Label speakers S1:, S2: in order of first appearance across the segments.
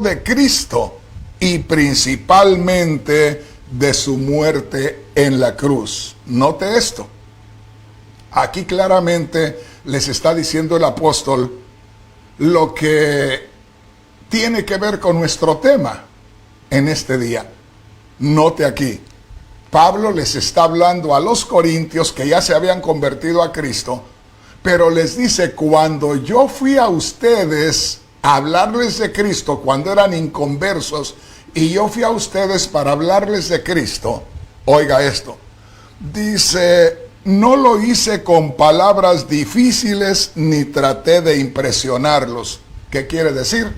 S1: de Cristo y principalmente de su muerte en la cruz. Note esto. Aquí claramente les está diciendo el apóstol lo que tiene que ver con nuestro tema en este día. Note aquí, Pablo les está hablando a los corintios que ya se habían convertido a Cristo, pero les dice: cuando yo fui a ustedes a hablarles de Cristo, cuando eran inconversos, y yo fui a ustedes para hablarles de Cristo, oiga esto, dice: no lo hice con palabras difíciles ni traté de impresionarlos. ¿Qué quiere decir?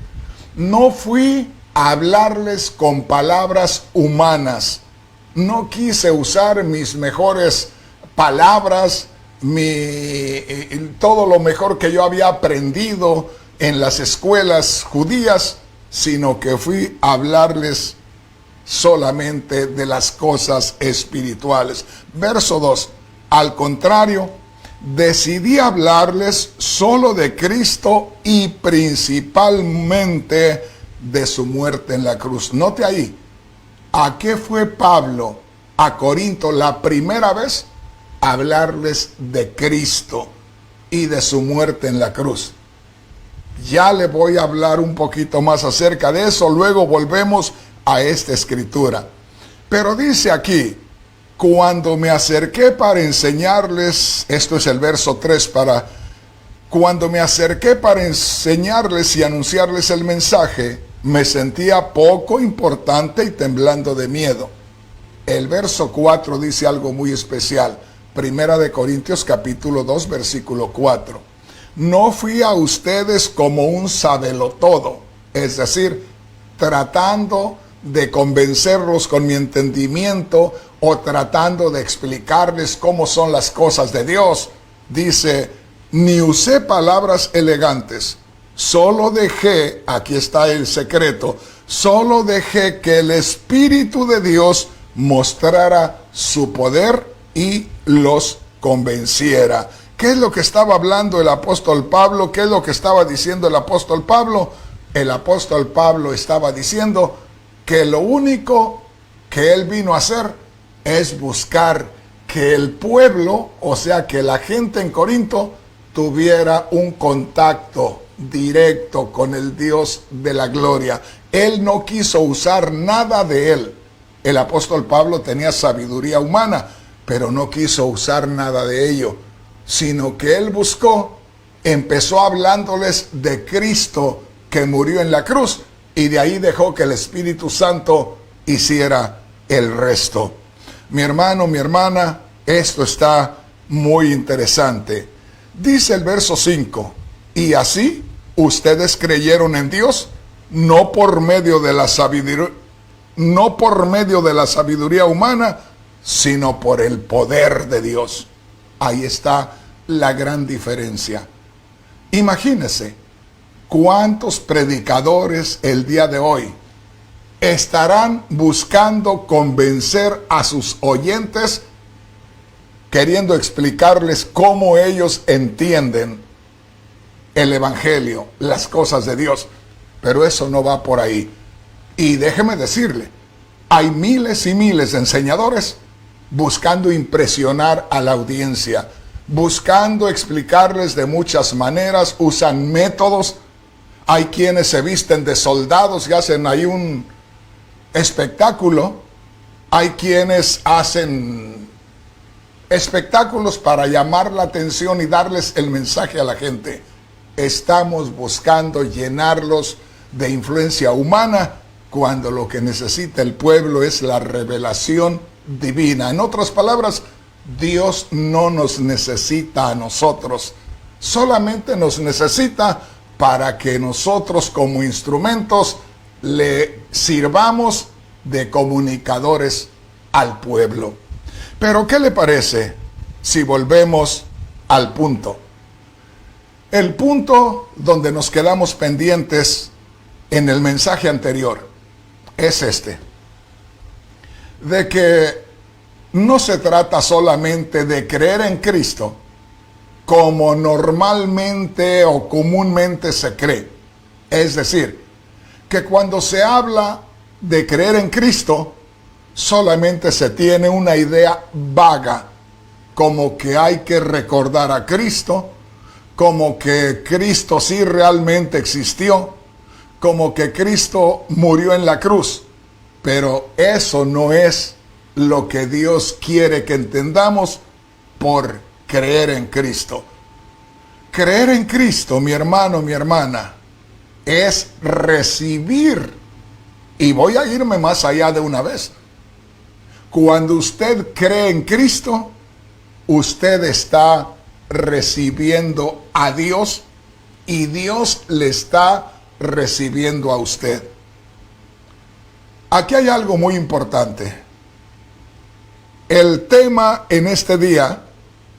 S1: No fui a hablarles con palabras humanas. No quise usar mis mejores palabras, todo lo mejor que yo había aprendido en las escuelas judías, sino que fui a hablarles solamente de las cosas espirituales. Verso 2. Al contrario, decidí hablarles solo de Cristo y principalmente de su muerte en la cruz. Note ahí, ¿a qué fue Pablo a Corinto la primera vez? A hablarles de Cristo y de su muerte en la cruz. Ya le voy a hablar un poquito más acerca de eso, luego volvemos a esta escritura. Pero dice aquí: cuando me acerqué para enseñarles, esto es el verso 3, cuando me acerqué para enseñarles y anunciarles el mensaje, me sentía poco importante y temblando de miedo. El verso 4 dice algo muy especial. Primera de Corintios capítulo 2 versículo 4. No fui a ustedes como un sabelotodo, es decir, tratando de convencerlos con mi entendimiento o tratando de explicarles cómo son las cosas de Dios. Dice: ni usé palabras elegantes, solo dejé, aquí está el secreto, solo dejé que el Espíritu de Dios mostrara su poder y los convenciera. ¿Qué es lo que estaba hablando el apóstol Pablo? ¿Qué es lo que estaba diciendo el apóstol Pablo? El apóstol Pablo estaba diciendo que lo único que él vino a hacer es buscar que el pueblo, o sea, que la gente en Corinto tuviera un contacto directo con el Dios de la gloria. Él no quiso usar nada de él. El apóstol Pablo tenía sabiduría humana, pero no quiso usar nada de ello, sino que él empezó hablándoles de Cristo que murió en la cruz, y de ahí dejó que el Espíritu Santo hiciera el resto. Mi hermano, mi hermana, esto está muy interesante. Dice el verso 5, y así ustedes creyeron en Dios, no por medio de la sabiduría humana, sino por el poder de Dios. Ahí está la gran diferencia. Imagínese cuántos predicadores el día de hoy estarán buscando convencer a sus oyentes, queriendo explicarles cómo ellos entienden el evangelio, las cosas de Dios. Pero eso no va por ahí. Y déjeme decirle, hay miles y miles de enseñadores buscando impresionar a la audiencia, buscando explicarles de muchas maneras, usan métodos. Hay quienes se visten de soldados y hacen ahí un espectáculo. Hay quienes hacen espectáculos para llamar la atención y darles el mensaje a la gente. Estamos buscando llenarlos de influencia humana, cuando lo que necesita el pueblo es la revelación divina. En otras palabras, Dios no nos necesita a nosotros, solamente nos necesita para que nosotros como instrumentos le sirvamos de comunicadores al pueblo. Pero ¿qué le parece si volvemos al punto? El punto donde nos quedamos pendientes en el mensaje anterior es este: de que no se trata solamente de creer en Cristo como normalmente o comúnmente se cree. Es decir, que cuando se habla de creer en Cristo, solamente se tiene una idea vaga, como que hay que recordar a Cristo, como que Cristo sí realmente existió, como que Cristo murió en la cruz. Pero eso no es lo que Dios quiere que entendamos por creer en Cristo. Creer en Cristo, mi hermano, mi hermana, es recibir. Y voy a irme más allá de una vez. Cuando usted cree en Cristo, usted está recibiendo a Dios y Dios le está recibiendo a usted. Aquí hay algo muy importante. El tema en este día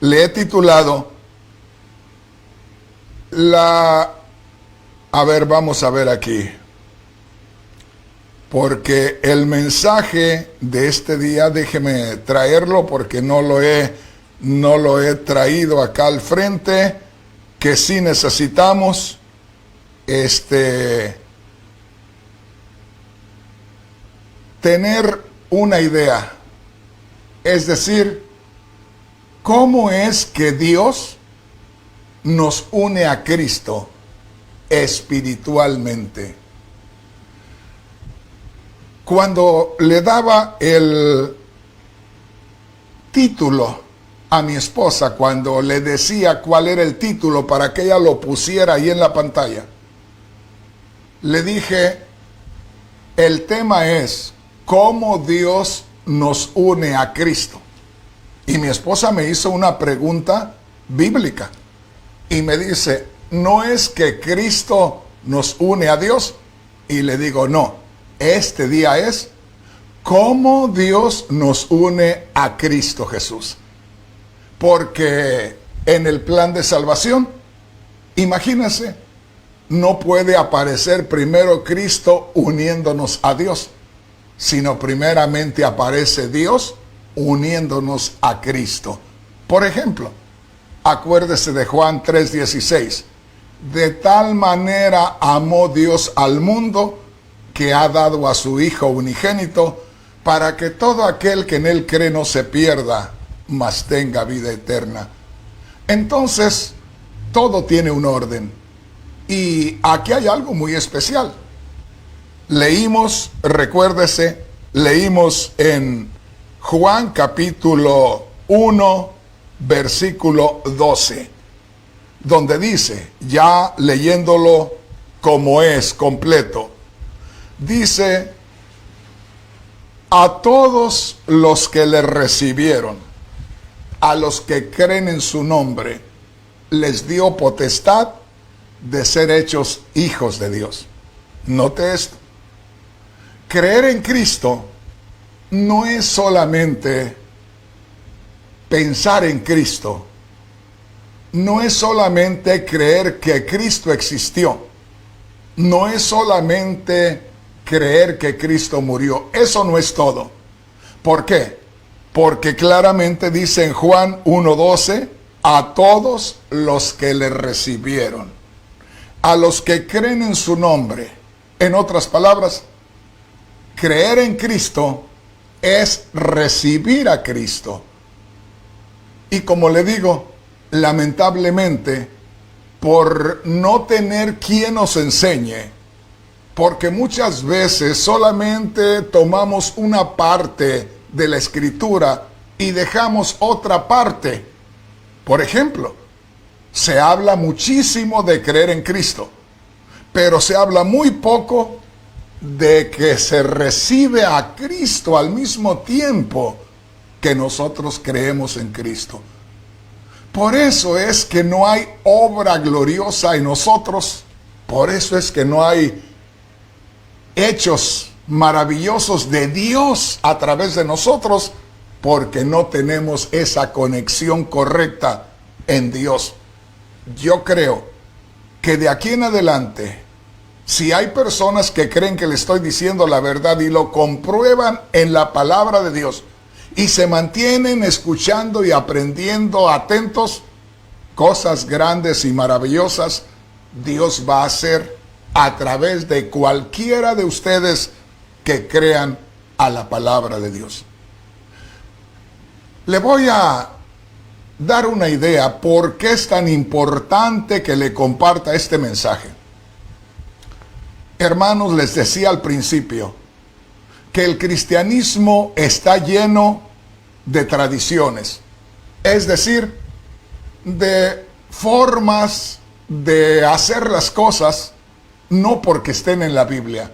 S1: le he titulado vamos a ver aquí. Porque el mensaje de este día, déjeme traerlo porque no lo he traído acá al frente, que sí necesitamos tener una idea. Es decir, ¿cómo es que Dios nos une a Cristo espiritualmente? Cuando le daba el título a mi esposa, cuando le decía cuál era el título para que ella lo pusiera ahí en la pantalla, le dije, el tema es cómo Dios nos une a Cristo. Y mi esposa me hizo una pregunta bíblica y me dice, ¿no es que Cristo nos une a Dios? Y le digo, no. Este día es cómo Dios nos une a Cristo Jesús. Porque en el plan de salvación, imagínense, no puede aparecer primero Cristo uniéndonos a Dios, sino primeramente aparece Dios uniéndonos a Cristo. Por ejemplo, acuérdese de Juan 3:16. De tal manera amó Dios al mundo que ha dado a su Hijo unigénito, para que todo aquel que en Él cree no se pierda, mas tenga vida eterna. Entonces, todo tiene un orden. Y aquí hay algo muy especial. Leímos, recuérdese, leímos en Juan capítulo 1, versículo 12, donde dice, ya leyéndolo como es completo, dice, a todos los que le recibieron, a los que creen en su nombre, les dio potestad de ser hechos hijos de Dios. Note esto. Creer en Cristo no es solamente pensar en Cristo, no es solamente creer que Cristo existió, no es solamente creer que Cristo murió. Eso no es todo. ¿Por qué? Porque claramente dice en Juan 1:12, a todos los que le recibieron, a los que creen en su nombre. En otras palabras, creer en Cristo es recibir a Cristo. Y como le digo, lamentablemente, por no tener quien nos enseñe, porque muchas veces solamente tomamos una parte de la Escritura y dejamos otra parte. Por ejemplo, se habla muchísimo de creer en Cristo, pero se habla muy poco de que se recibe a Cristo al mismo tiempo que nosotros creemos en Cristo. Por eso es que no hay obra gloriosa en nosotros, por eso es que no hay hechos maravillosos de Dios a través de nosotros, porque no tenemos esa conexión correcta en Dios. Yo creo que de aquí en adelante, si hay personas que creen que le estoy diciendo la verdad y lo comprueban en la palabra de Dios y se mantienen escuchando y aprendiendo atentos, cosas grandes y maravillosas Dios va a hacer a través de cualquiera de ustedes que crean a la palabra de Dios. Le voy a dar una idea por qué es tan importante que le comparta este mensaje. Hermanos, les decía al principio que el cristianismo está lleno de tradiciones, es decir, de formas de hacer las cosas, no porque estén en la Biblia,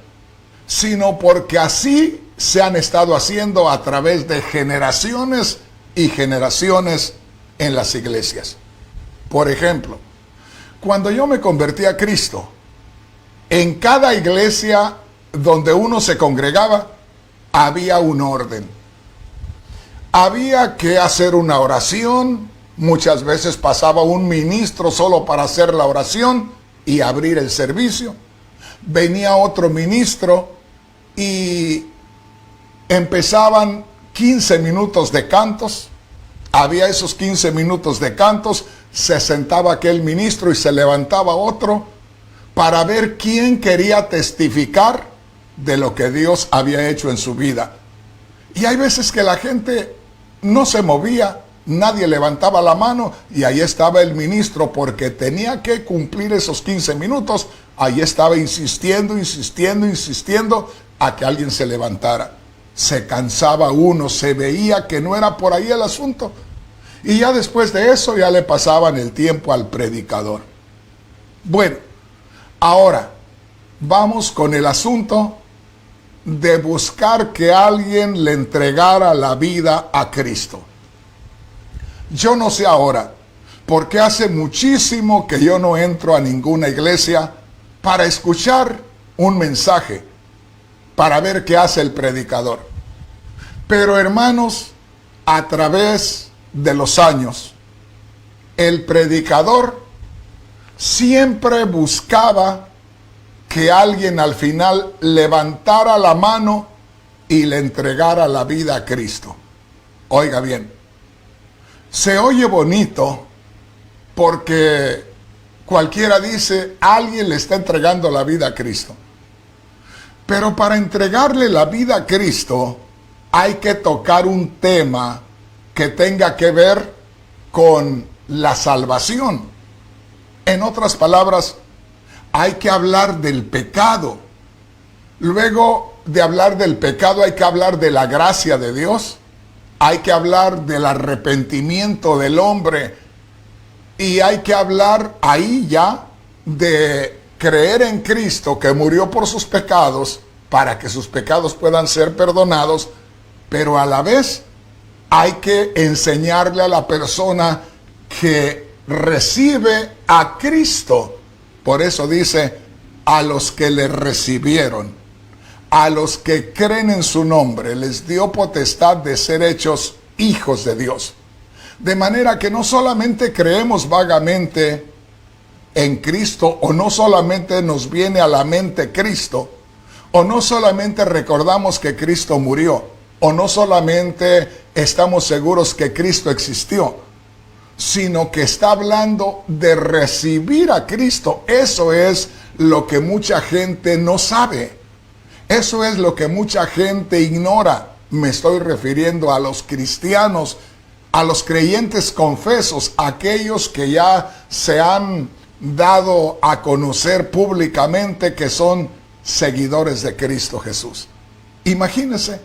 S1: sino porque así se han estado haciendo a través de generaciones y generaciones en las iglesias. Por ejemplo, cuando yo me convertí a Cristo, en cada iglesia donde uno se congregaba, había un orden. Había que hacer una oración, muchas veces pasaba un ministro solo para hacer la oración y abrir el servicio. Venía otro ministro y empezaban 15 minutos de cantos. Había esos 15 minutos de cantos, se sentaba aquel ministro y se levantaba otro para ver quién quería testificar de lo que Dios había hecho en su vida. Y hay veces que la gente no se movía, nadie levantaba la mano y ahí estaba el ministro porque tenía que cumplir esos 15 minutos. Ahí estaba insistiendo a que alguien se levantara. Se cansaba uno, se veía que no era por ahí el asunto. Y ya después de eso ya le pasaban el tiempo al predicador. Bueno, ahora vamos con el asunto de buscar que alguien le entregara la vida a Cristo. Yo no sé ahora, porque hace muchísimo que yo no entro a ninguna iglesia para escuchar un mensaje, para ver qué hace el predicador. Pero hermanos, a través de los años, el predicador siempre buscaba que alguien al final levantara la mano y le entregara la vida a Cristo. Oiga bien, se oye bonito porque cualquiera dice, alguien le está entregando la vida a Cristo. Pero para entregarle la vida a Cristo hay que tocar un tema que tenga que ver con la salvación. En otras palabras, hay que hablar del pecado. Luego de hablar del pecado hay que hablar de la gracia de Dios. Hay que hablar del arrepentimiento del hombre. Y hay que hablar ahí ya de creer en Cristo que murió por sus pecados para que sus pecados puedan ser perdonados. Pero a la vez hay que enseñarle a la persona que recibe a Cristo. Por eso dice, a los que le recibieron, a los que creen en su nombre, les dio potestad de ser hechos hijos de Dios. De manera que no solamente creemos vagamente en Cristo, o no solamente nos viene a la mente Cristo, o no solamente recordamos que Cristo murió, o no solamente estamos seguros que Cristo existió, sino que está hablando de recibir a Cristo. Eso es lo que mucha gente no sabe. Eso es lo que mucha gente ignora. Me estoy refiriendo a los cristianos, a los creyentes confesos, aquellos que ya se han dado a conocer públicamente que son seguidores de Cristo Jesús. Imagínense,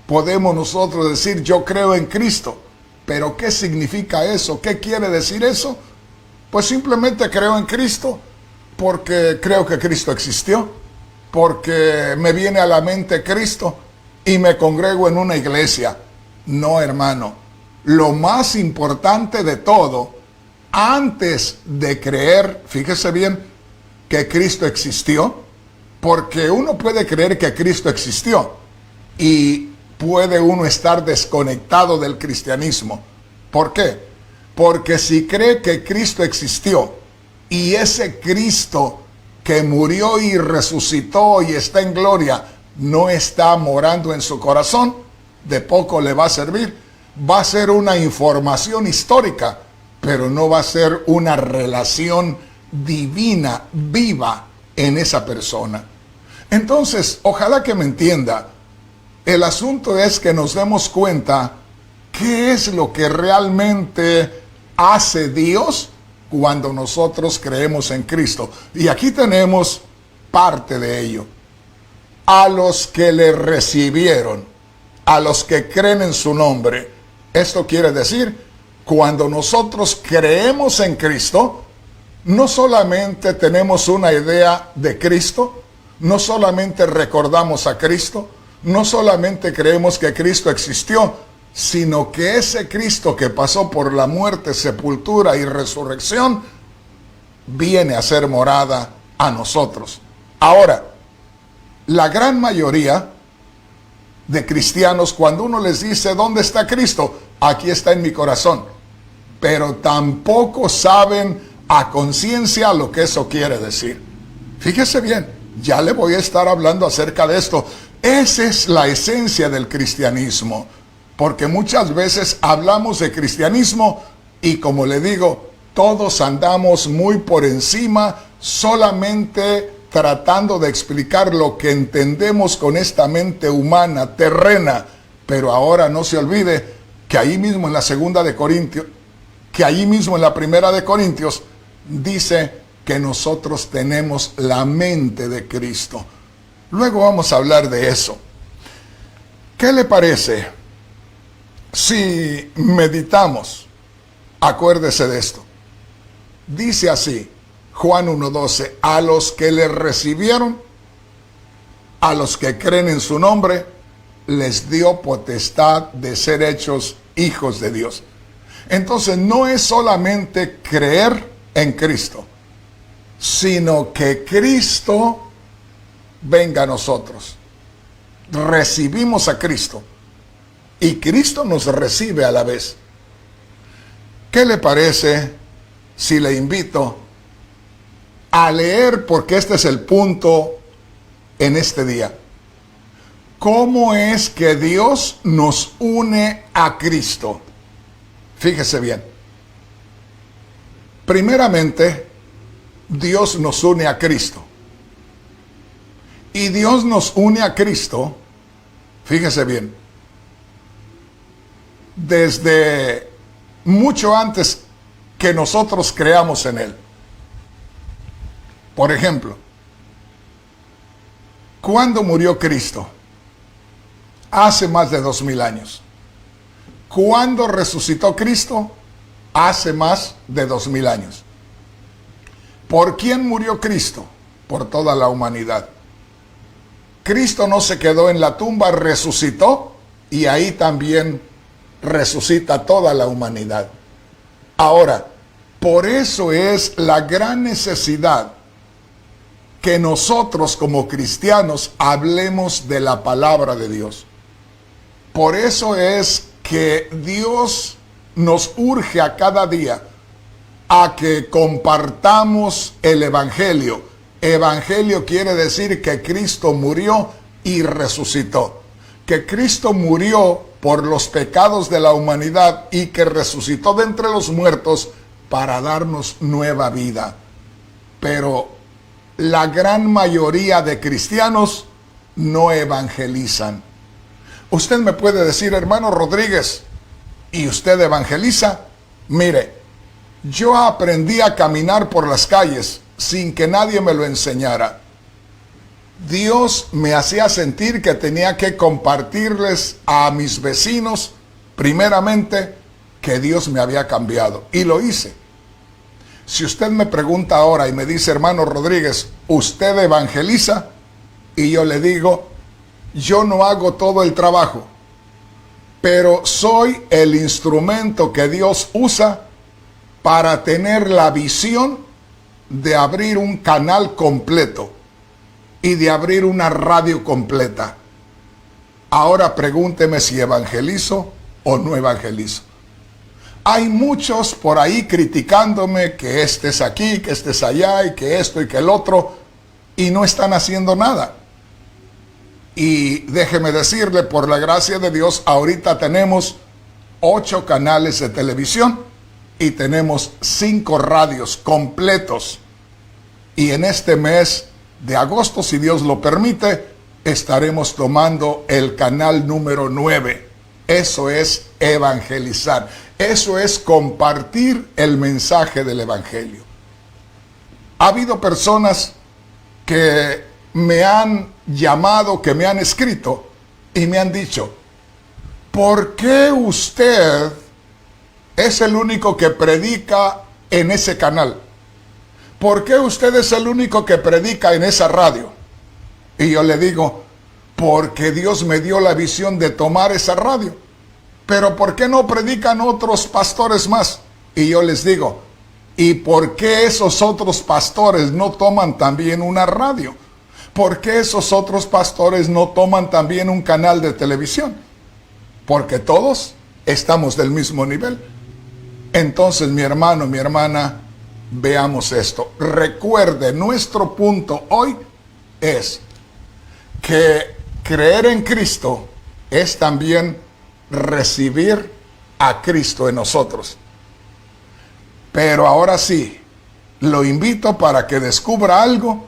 S1: podemos nosotros decir, yo creo en Cristo. ¿Pero qué significa eso? ¿Qué quiere decir eso? Pues simplemente creo en Cristo porque creo que Cristo existió, porque me viene a la mente Cristo y me congrego en una iglesia. No, hermano. Lo más importante de todo, antes de creer, fíjese bien, que Cristo existió, porque uno puede creer que Cristo existió y puede uno estar desconectado del cristianismo. ¿Por qué? Porque si cree que Cristo existió y ese Cristo que murió y resucitó y está en gloria no está morando en su corazón, de poco le va a servir. Va a ser una información histórica, pero no va a ser una relación divina, viva, en esa persona. Entonces, ojalá que me entienda. El asunto es que nos demos cuenta qué es lo que realmente hace Dios cuando nosotros creemos en Cristo. Y aquí tenemos parte de ello. A los que le recibieron, a los que creen en su nombre. Esto quiere decir, cuando nosotros creemos en Cristo, no solamente tenemos una idea de Cristo, no solamente recordamos a Cristo, no solamente creemos que Cristo existió, sino que ese Cristo que pasó por la muerte, sepultura y resurrección, viene a ser morada a nosotros. Ahora, la gran mayoría de cristianos, cuando uno les dice, ¿dónde está Cristo? Aquí está en mi corazón. Pero tampoco saben a conciencia lo que eso quiere decir. Fíjese bien, ya le voy a estar hablando acerca de esto. Esa es la esencia del cristianismo. Porque muchas veces hablamos de cristianismo y, como le digo, todos andamos muy por encima, solamente tratando de explicar lo que entendemos con esta mente humana, terrena. Pero ahora no se olvide que ahí mismo en la segunda de Corintios, que ahí mismo en la primera de Corintios, dice que nosotros tenemos la mente de Cristo. Luego vamos a hablar de eso. ¿Qué le parece si meditamos? Acuérdese de esto. Dice así, Juan 1:12, a los que le recibieron, a los que creen en su nombre, les dio potestad de ser hechos hijos de Dios. Entonces no es solamente creer en Cristo, sino que Cristo venga a nosotros. Recibimos a Cristo y Cristo nos recibe a la vez. ¿Qué le parece si le invito a leer, porque este es el punto en este día? ¿Cómo es que Dios nos une a Cristo? Fíjese bien. Primeramente, Dios nos une a Cristo. Y Dios nos une a Cristo, fíjese bien, desde mucho antes que nosotros creamos en Él. Por ejemplo, ¿cuándo murió Cristo? Hace más de 2000 años. ¿Cuándo resucitó Cristo? Hace más de 2000 años. ¿Por quién murió Cristo? Por toda la humanidad. Cristo no se quedó en la tumba, resucitó, y ahí también resucita toda la humanidad. Ahora, por eso es la gran necesidad que nosotros como cristianos hablemos de la palabra de Dios. Por eso es que Dios nos urge a cada día a que compartamos el Evangelio. Evangelio quiere decir que Cristo murió y resucitó. Que Cristo murió por los pecados de la humanidad y que resucitó de entre los muertos para darnos nueva vida. Pero la gran mayoría de cristianos no evangelizan. Usted me puede decir, hermano Rodríguez, ¿y usted evangeliza? Mire, yo aprendí a caminar por las calles sin que nadie me lo enseñara. Dios me hacía sentir que tenía que compartirles a mis vecinos, primeramente, que Dios me había cambiado. Y lo hice. Si usted me pregunta ahora y me dice, hermano Rodríguez, ¿usted evangeliza? Y yo le digo, yo no hago todo el trabajo, pero soy el instrumento que Dios usa para tener la visión de abrir un canal completo y de abrir una radio completa. Ahora pregúnteme si evangelizo o no evangelizo. Hay muchos por ahí criticándome que estés aquí, que estés allá y que esto y que el otro, y no están haciendo nada. Y déjeme decirle, por la gracia de Dios, ahorita tenemos 8 canales de televisión y tenemos 5 radios completos. Y en este mes de agosto, si Dios lo permite, estaremos tomando el canal número 9. Eso es evangelizar. Eso es compartir el mensaje del evangelio. Ha habido personas que me han llamado, que me han escrito y me han dicho: ¿por qué usted es el único que predica en ese canal? ¿Por qué usted es el único que predica en esa radio? Y yo le digo: porque Dios me dio la visión de tomar esa radio. Pero ¿por qué no predican otros pastores más? Y yo les digo: ¿y por qué esos otros pastores no toman también una radio? ¿Por qué esos otros pastores no toman también un canal de televisión? Porque todos estamos del mismo nivel. Entonces, mi hermano, mi hermana, veamos esto. Recuerde, nuestro punto hoy es que creer en Cristo es también recibir a Cristo en nosotros. Pero ahora sí, lo invito para que descubra algo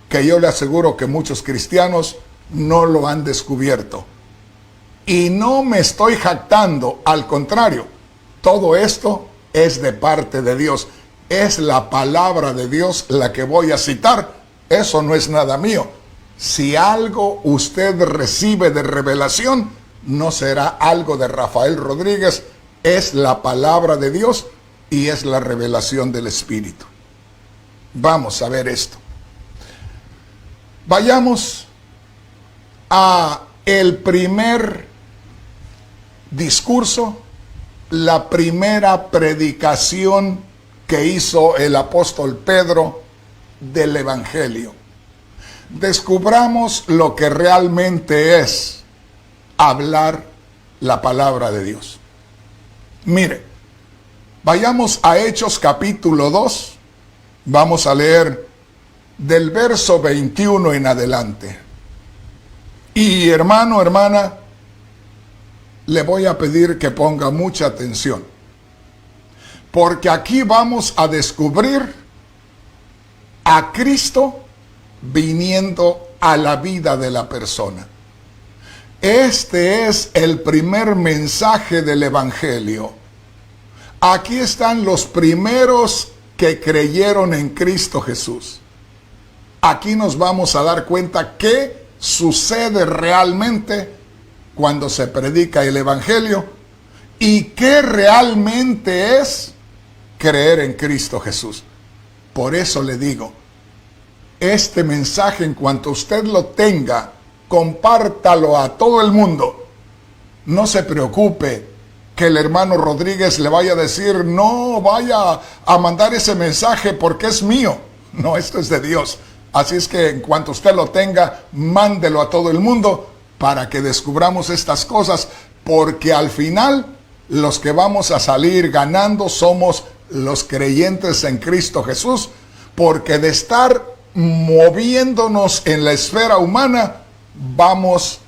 S1: que yo le aseguro que muchos cristianos no lo han descubierto. Y no me estoy jactando, al contrario, todo esto es de parte de Dios. Es la palabra de Dios la que voy a citar. Eso no es nada mío. Si algo usted recibe de revelación, no será algo de Rafael Rodríguez, es la palabra de Dios y es la revelación del Espíritu. Vamos a ver esto. Vayamos a el primer discurso, la primera predicación que hizo el apóstol Pedro del Evangelio. Descubramos lo que realmente es hablar la palabra de Dios. Mire, vayamos a Hechos capítulo 2, vamos a leer del verso 21 en adelante. Y hermano, hermana, le voy a pedir que ponga mucha atención, porque aquí vamos a descubrir a Cristo viniendo a la vida de la persona. Este es el primer mensaje del Evangelio. Aquí están los primeros que creyeron en Cristo Jesús. Aquí nos vamos a dar cuenta qué sucede realmente cuando se predica el Evangelio y qué realmente es creer en Cristo Jesús. Por eso le digo, este mensaje, en cuanto usted lo tenga, compártalo a todo el mundo. No se preocupe que el hermano Rodríguez le vaya a decir: no vaya a mandar ese mensaje porque es mío. No, esto es de Dios. Así es que en cuanto usted lo tenga, mándelo a todo el mundo para que descubramos estas cosas, porque al final los que vamos a salir ganando somos los creyentes en Cristo Jesús, porque de estar moviéndonos en la esfera humana, vamos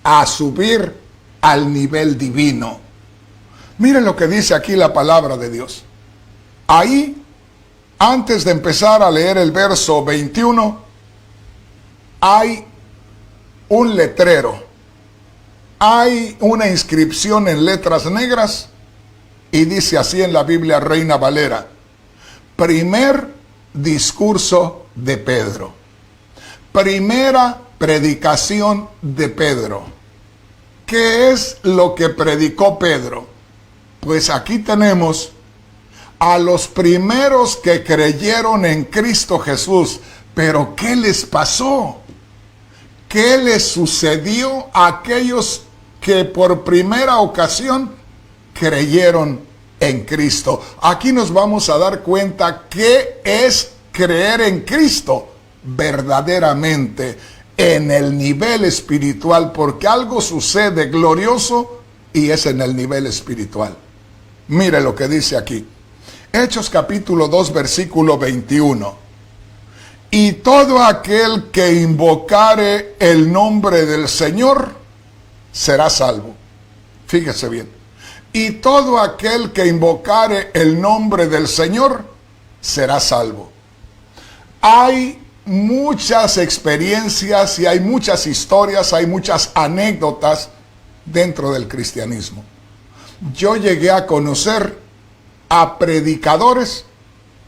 S1: a subir al nivel divino. Miren lo que dice aquí la palabra de Dios. Ahí, antes de empezar a leer el verso 21, hay un letrero, hay una inscripción en letras negras y dice así en la Biblia Reina Valera: primer discurso de Pedro, primera predicación de Pedro. ¿Qué es lo que predicó Pedro? Pues aquí tenemos a los primeros que creyeron en Cristo Jesús. Pero ¿qué les pasó? ¿Qué les sucedió a aquellos que por primera ocasión creyeron en Cristo? Aquí nos vamos a dar cuenta qué es creer en Cristo verdaderamente en el nivel espiritual, porque algo sucede glorioso y es en el nivel espiritual. Mire lo que dice aquí. Hechos capítulo 2, versículo 21. Y todo aquel que invocare el nombre del Señor será salvo. Fíjese bien. Y todo aquel que invocare el nombre del Señor será salvo. Hay muchas experiencias y hay muchas historias, hay muchas anécdotas dentro del cristianismo. Yo llegué a conocer a predicadores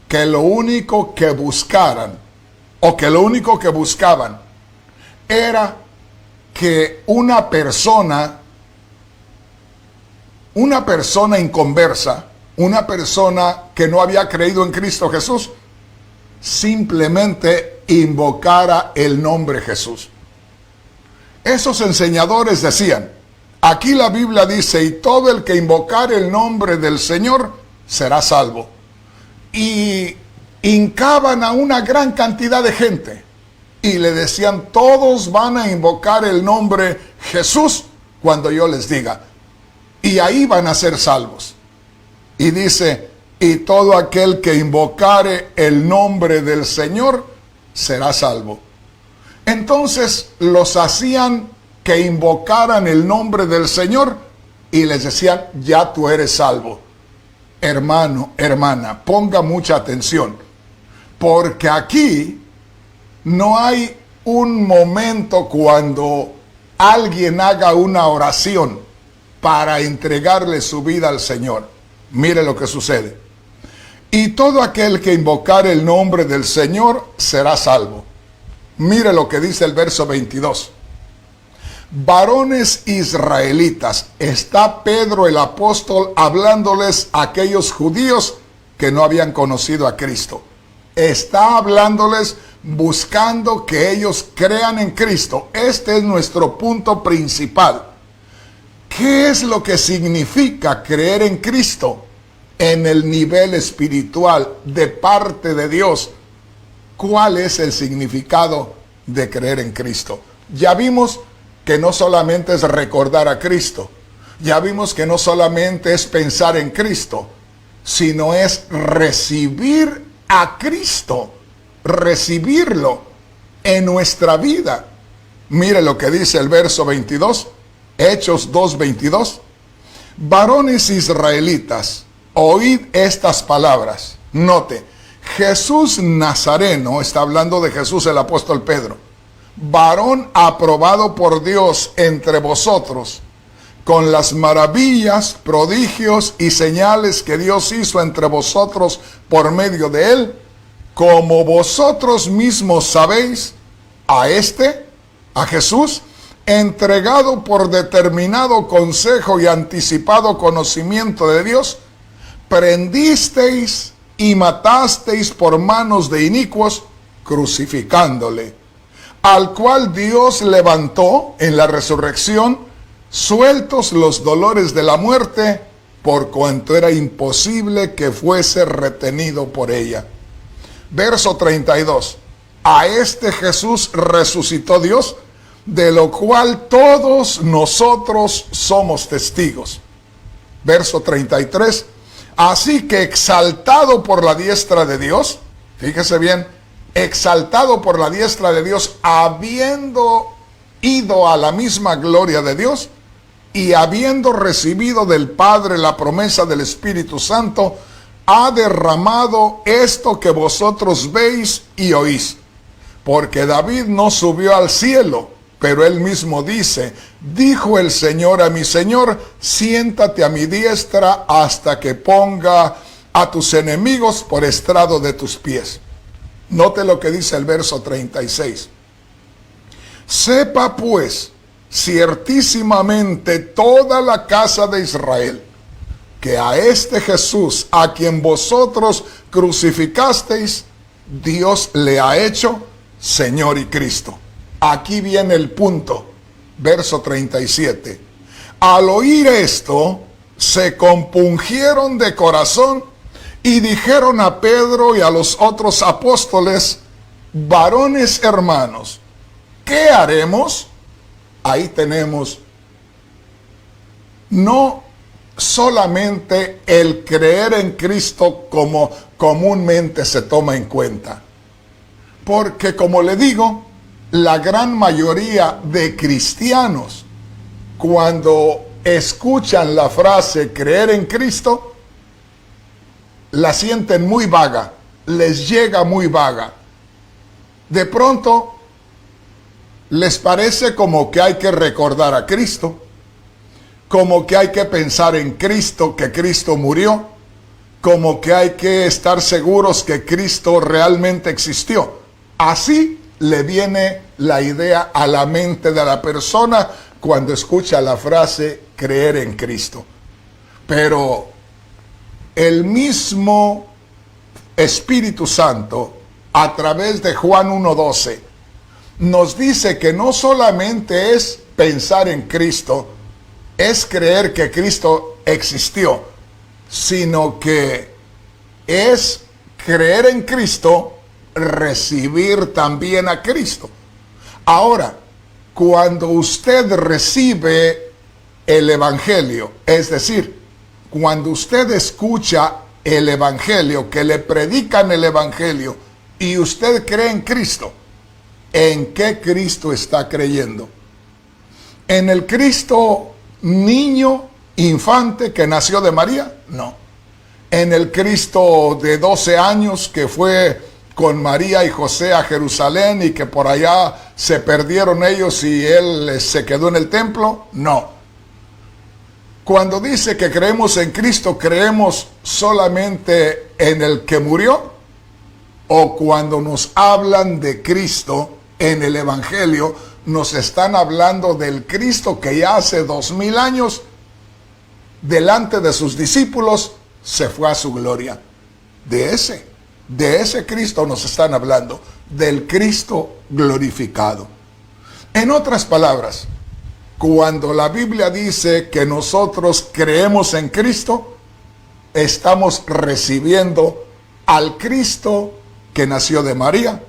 S1: que lo único que buscaban era que una persona inconversa, una persona que no había creído en Cristo Jesús, simplemente invocara el nombre Jesús. Esos enseñadores decían, aquí la Biblia dice, y todo el que invocare el nombre del Señor será salvo. Y hincaban a una gran cantidad de gente y le decían, todos van a invocar el nombre Jesús cuando yo les diga, y ahí van a ser salvos. Y dice, y todo aquel que invocare el nombre del Señor será salvo. Entonces los hacían que invocaran el nombre del Señor y les decían, ya tú eres salvo. Hermano, hermana, ponga mucha atención, porque aquí no hay un momento cuando alguien haga una oración para entregarle su vida al Señor. Mire lo que sucede. Y todo aquel que invocare el nombre del Señor será salvo. Mire lo que dice el verso 22. Varones israelitas, está Pedro el apóstol hablándoles a aquellos judíos que no habían conocido a Cristo. Está hablándoles buscando que ellos crean en Cristo. Este es nuestro punto principal. ¿Qué es lo que significa creer en Cristo en el nivel espiritual de parte de Dios? ¿Cuál es el significado de creer en Cristo? Ya vimos que no solamente es recordar a Cristo, ya vimos que no solamente es pensar en Cristo, sino es recibir a Cristo, recibirlo en nuestra vida. Mire lo que dice el verso 22, Hechos 2:22. Varones israelitas, oíd estas palabras. Note, Jesús Nazareno, está hablando de Jesús el apóstol Pedro, varón aprobado por Dios entre vosotros, con las maravillas, prodigios y señales que Dios hizo entre vosotros por medio de él, como vosotros mismos sabéis, a Jesús, entregado por determinado consejo y anticipado conocimiento de Dios, prendisteis y matasteis por manos de inicuos, crucificándole, al cual Dios levantó en la resurrección, sueltos los dolores de la muerte, por cuanto era imposible que fuese retenido por ella. Verso 32. A este Jesús resucitó Dios, de lo cual todos nosotros somos testigos. Verso 33. Así que exaltado por la diestra de Dios, fíjese bien, exaltado por la diestra de Dios, habiendo ido a la misma gloria de Dios y habiendo recibido del Padre la promesa del Espíritu Santo, ha derramado esto que vosotros veis y oís. Porque David no subió al cielo, pero él mismo dice, dijo el Señor a mi Señor, siéntate a mi diestra hasta que ponga a tus enemigos por estrado de tus pies. Note lo que dice el verso 36. Sepa pues ciertísimamente toda la casa de Israel, que a este Jesús, a quien vosotros crucificasteis, Dios le ha hecho Señor y Cristo. Aquí viene el punto, verso 37. Al oír esto, se compungieron de corazón y dijeron a Pedro y a los otros apóstoles, varones hermanos, ¿qué haremos? Ahí tenemos no solamente el creer en Cristo como comúnmente se toma en cuenta, porque como le digo, la gran mayoría de cristianos, cuando escuchan la frase creer en Cristo, la sienten muy vaga, les llega muy vaga. De pronto, les parece como que hay que recordar a Cristo, como que hay que pensar en Cristo, que Cristo murió, como que hay que estar seguros que Cristo realmente existió. Así le viene la idea a la mente de la persona cuando escucha la frase creer en Cristo. Pero el mismo Espíritu Santo, a través de Juan 1:12, nos dice que no solamente es pensar en Cristo, es creer que Cristo existió, sino que es creer en Cristo, recibir también a Cristo. Ahora, cuando usted recibe el Evangelio, es decir, cuando usted escucha el Evangelio, que le predican el Evangelio, y usted cree en Cristo, ¿en qué Cristo está creyendo? ¿En el Cristo niño, infante que nació de María? No. ¿En el Cristo de 12 años que fue con María y José a Jerusalén y que por allá se perdieron ellos y él se quedó en el templo? No. Cuando dice que creemos en Cristo, ¿creemos solamente en el que murió? O cuando nos hablan de Cristo en el Evangelio, nos están hablando del Cristo que ya hace 2000 años, delante de sus discípulos, se fue a su gloria. De ese Cristo nos están hablando, del Cristo glorificado. En otras palabras, cuando la Biblia dice que nosotros creemos en Cristo, estamos recibiendo al Cristo que nació de María,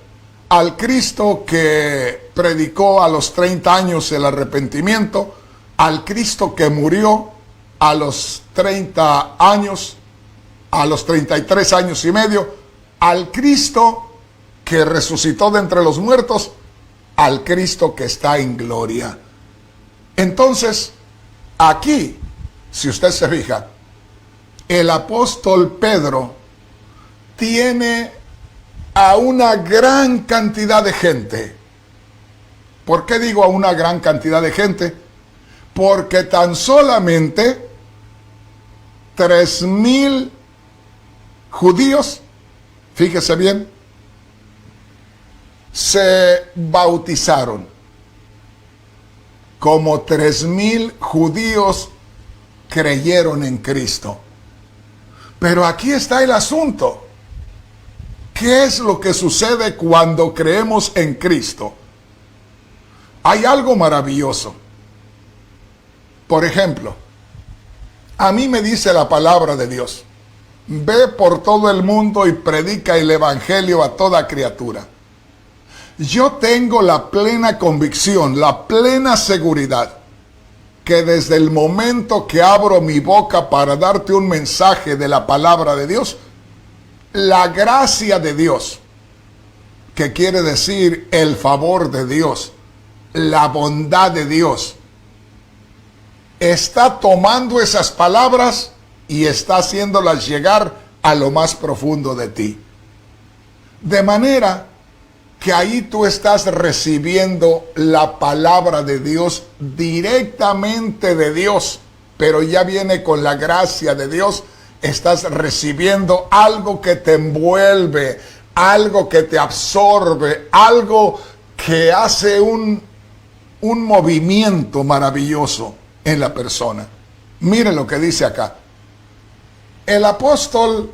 S1: al Cristo que predicó a los 30 años el arrepentimiento, al Cristo que murió a los 30 años, a los 33 años y medio, al Cristo que resucitó de entre los muertos, al Cristo que está en gloria. Entonces, aquí, si usted se fija, el apóstol Pedro tiene a una gran cantidad de gente. ¿Por qué digo a una gran cantidad de gente? Porque tan solamente 3000 judíos, fíjese bien, se bautizaron. Como 3000 judíos creyeron en Cristo. Pero aquí está el asunto. ¿Qué es lo que sucede cuando creemos en Cristo? Hay algo maravilloso. Por ejemplo, a mí me dice la palabra de Dios: ve por todo el mundo y predica el Evangelio a toda criatura. Yo tengo la plena convicción, la plena seguridad, que desde el momento que abro mi boca para darte un mensaje de la palabra de Dios, la gracia de Dios, que quiere decir el favor de Dios, la bondad de Dios, está tomando esas palabras y está haciéndolas llegar a lo más profundo de ti. De manera que ahí tú estás recibiendo la palabra de Dios directamente de Dios, pero ya viene con la gracia de Dios. Estás recibiendo algo que te envuelve, algo que te absorbe, algo que hace un movimiento maravilloso en la persona. Miren lo que dice acá. El apóstol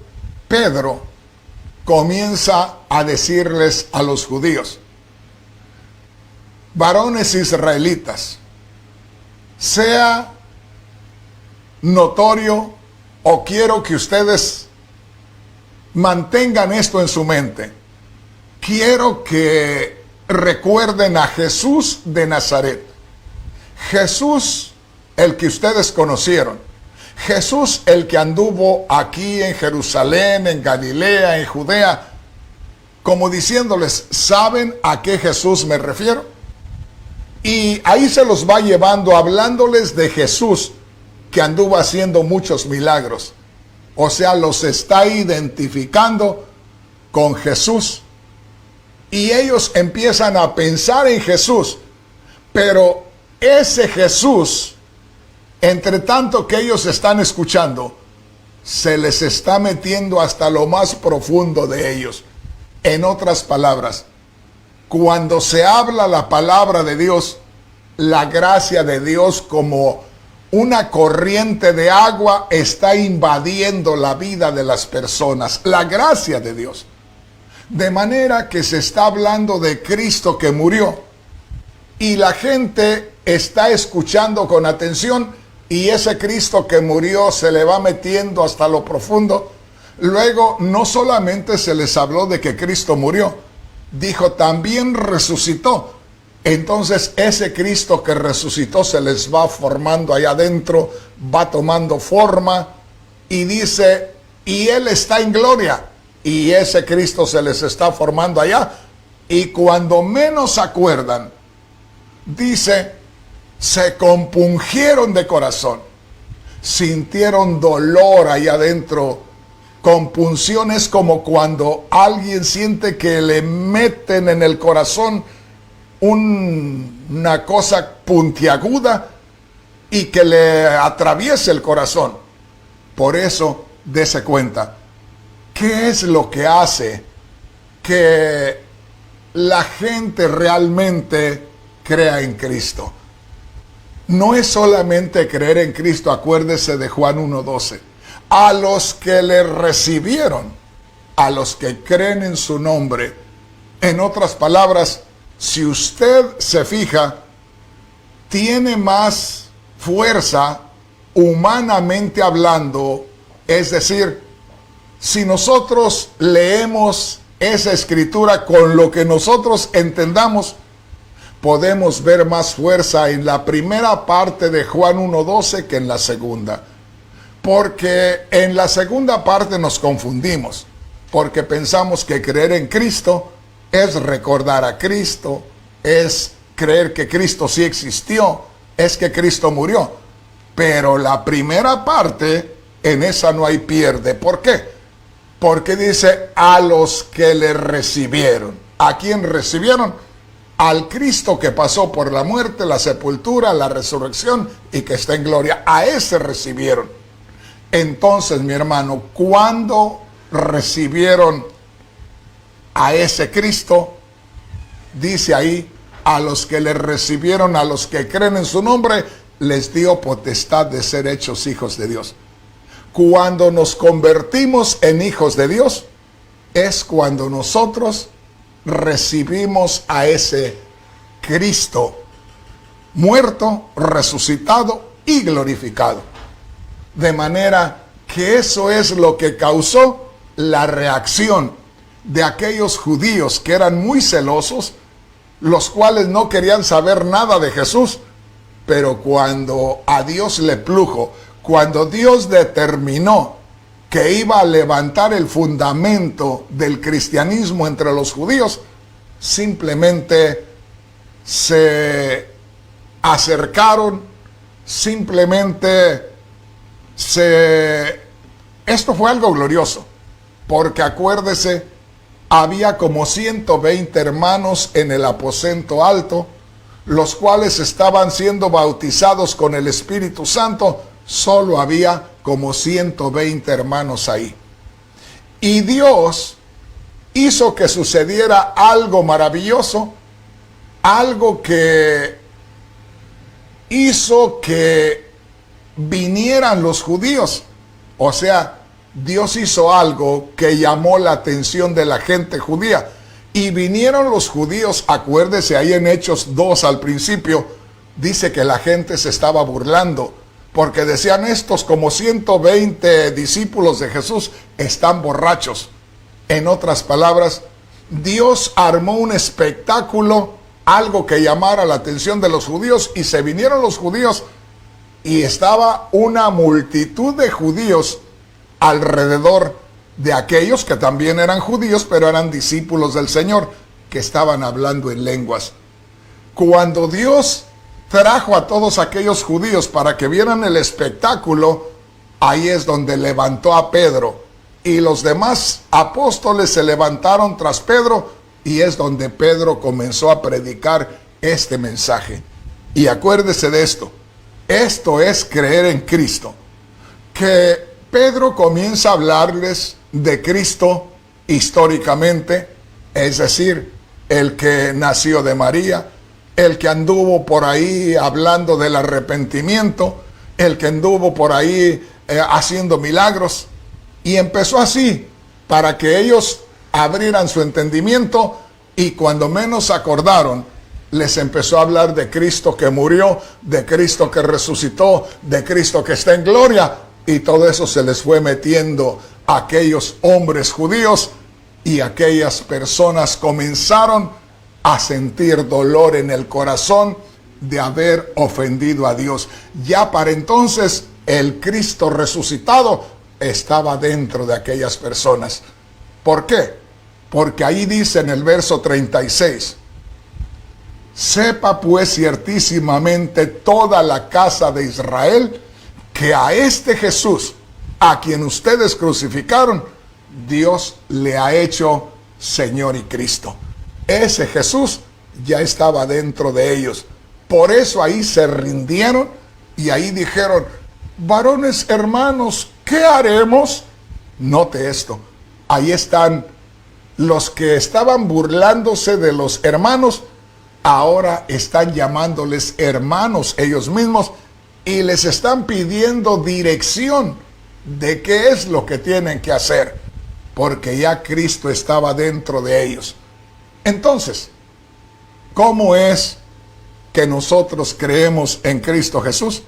S1: Pedro comienza a decirles a los judíos: varones israelitas, sea notorio, o quiero que ustedes mantengan esto en su mente. Quiero que recuerden a Jesús de Nazaret. Jesús, el que ustedes conocieron. Jesús, el que anduvo aquí en Jerusalén, en Galilea, en Judea, como diciéndoles: ¿saben a qué Jesús me refiero? Y ahí se los va llevando, hablándoles de Jesús, que anduvo haciendo muchos milagros. O sea, los está identificando con Jesús, y ellos empiezan a pensar en Jesús, pero ese Jesús, entre tanto que ellos están escuchando, se les está metiendo hasta lo más profundo de ellos. En otras palabras, cuando se habla la palabra de Dios, la gracia de Dios como una corriente de agua está invadiendo la vida de las personas. La gracia de Dios. De manera que se está hablando de Cristo que murió. Y la gente está escuchando con atención. Y ese Cristo que murió se le va metiendo hasta lo profundo. Luego, no solamente se les habló de que Cristo murió. Dijo, también resucitó. Entonces ese Cristo que resucitó se les va formando allá adentro, va tomando forma y dice, y Él está en gloria, y ese Cristo se les está formando allá, y cuando menos se acuerdan, dice, se compungieron de corazón, sintieron dolor allá adentro. Compunción es como cuando alguien siente que le meten en el corazón una cosa puntiaguda y que le atraviese el corazón. Por eso, dése cuenta, ¿qué es lo que hace que la gente realmente crea en Cristo? No es solamente creer en Cristo, acuérdese de Juan 1:12. A los que le recibieron, a los que creen en su nombre. En otras palabras, si usted se fija, tiene más fuerza humanamente hablando. Es decir, si nosotros leemos esa escritura con lo que nosotros entendamos, podemos ver más fuerza en la primera parte de Juan 1:12 que en la segunda. Porque en la segunda parte nos confundimos, porque pensamos que creer en Cristo es recordar a Cristo, es creer que Cristo sí existió, es que Cristo murió. Pero la primera parte, en esa no hay pierde. ¿Por qué? Porque dice, a los que le recibieron. ¿A quién recibieron? Al Cristo que pasó por la muerte, la sepultura, la resurrección y que está en gloria. A ese recibieron. Entonces, mi hermano, ¿cuándo recibieron a ese Cristo? Dice ahí, a los que le recibieron, a los que creen en su nombre, les dio potestad de ser hechos hijos de Dios. Cuando nos convertimos en hijos de Dios, es cuando nosotros recibimos a ese Cristo muerto, resucitado y glorificado. De manera que eso es lo que causó la reacción de aquellos judíos que eran muy celosos, los cuales no querían saber nada de Jesús, pero cuando a Dios le plujo, cuando Dios determinó que iba a levantar el fundamento del cristianismo entre los judíos, simplemente se acercaron, simplemente esto fue algo glorioso, porque acuérdese, había como 120 hermanos en el aposento alto, los cuales estaban siendo bautizados con el Espíritu Santo. Solo había como 120 hermanos ahí. Y Dios hizo que sucediera algo maravilloso, algo que hizo que vinieran los judíos. O sea, Dios hizo algo que llamó la atención de la gente judía. Y vinieron los judíos, acuérdese ahí en Hechos 2 al principio, dice que la gente se estaba burlando, porque decían, estos como 120 discípulos de Jesús están borrachos. En otras palabras, Dios armó un espectáculo, algo que llamara la atención de los judíos, y se vinieron los judíos, y estaba una multitud de judíos alrededor de aquellos que también eran judíos, pero eran discípulos del Señor, que estaban hablando en lenguas. Cuando Dios trajo a todos aquellos judíos para que vieran el espectáculo, ahí es donde levantó a Pedro, y los demás apóstoles se levantaron tras Pedro Y es donde Pedro comenzó a predicar este mensaje. Y acuérdese de esto. Esto es creer en Cristo. Que Pedro comienza a hablarles de Cristo históricamente, es decir, el que nació de María, el que anduvo por ahí hablando del arrepentimiento, el que anduvo por ahí haciendo milagros. Y empezó así, para que ellos abrieran su entendimiento, y cuando menos acordaron, les empezó a hablar de Cristo que murió, de Cristo que resucitó, de Cristo que está en gloria, y todo eso se les fue metiendo a aquellos hombres judíos, y aquellas personas comenzaron a sentir dolor en el corazón de haber ofendido a Dios. Ya para entonces el Cristo resucitado estaba dentro de aquellas personas. ¿Por qué? Porque ahí dice en el verso 36, sepa pues ciertísimamente toda la casa de Israel que a este Jesús, a quien ustedes crucificaron, Dios le ha hecho Señor y Cristo. Ese Jesús ya estaba dentro de ellos. Por eso ahí se rindieron y ahí dijeron, varones hermanos, ¿qué haremos? Note esto, ahí están los que estaban burlándose de los hermanos, ahora están llamándoles hermanos ellos mismos y les están pidiendo dirección de qué es lo que tienen que hacer, porque ya Cristo estaba dentro de ellos. Entonces, ¿cómo es que nosotros creemos en Cristo Jesús?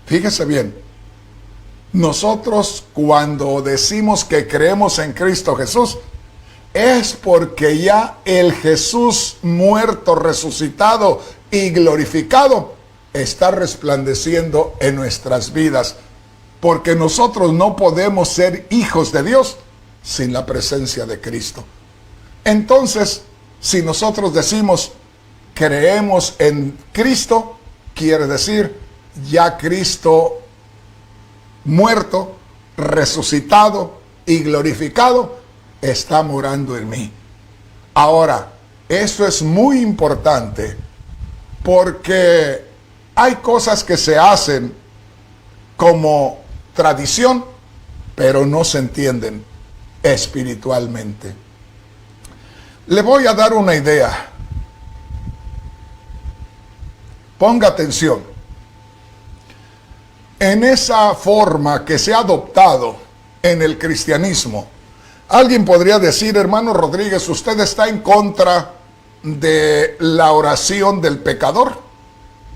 S1: Fíjese bien, nosotros cuando decimos que creemos en Cristo Jesús, es porque ya el Jesús muerto, resucitado y glorificado está resplandeciendo en nuestras vidas, porque nosotros no podemos ser hijos de Dios sin la presencia de Cristo. Entonces, si nosotros decimos creemos en Cristo, quiere decir ya Cristo muerto, resucitado y glorificado está morando en mí. Ahora, eso es muy importante porque hay cosas que se hacen como tradición, pero no se entienden espiritualmente. Le voy a dar una idea. Ponga atención. En esa forma que se ha adoptado en el cristianismo, alguien podría decir, hermano Rodríguez, ¿usted está en contra de la oración del pecador?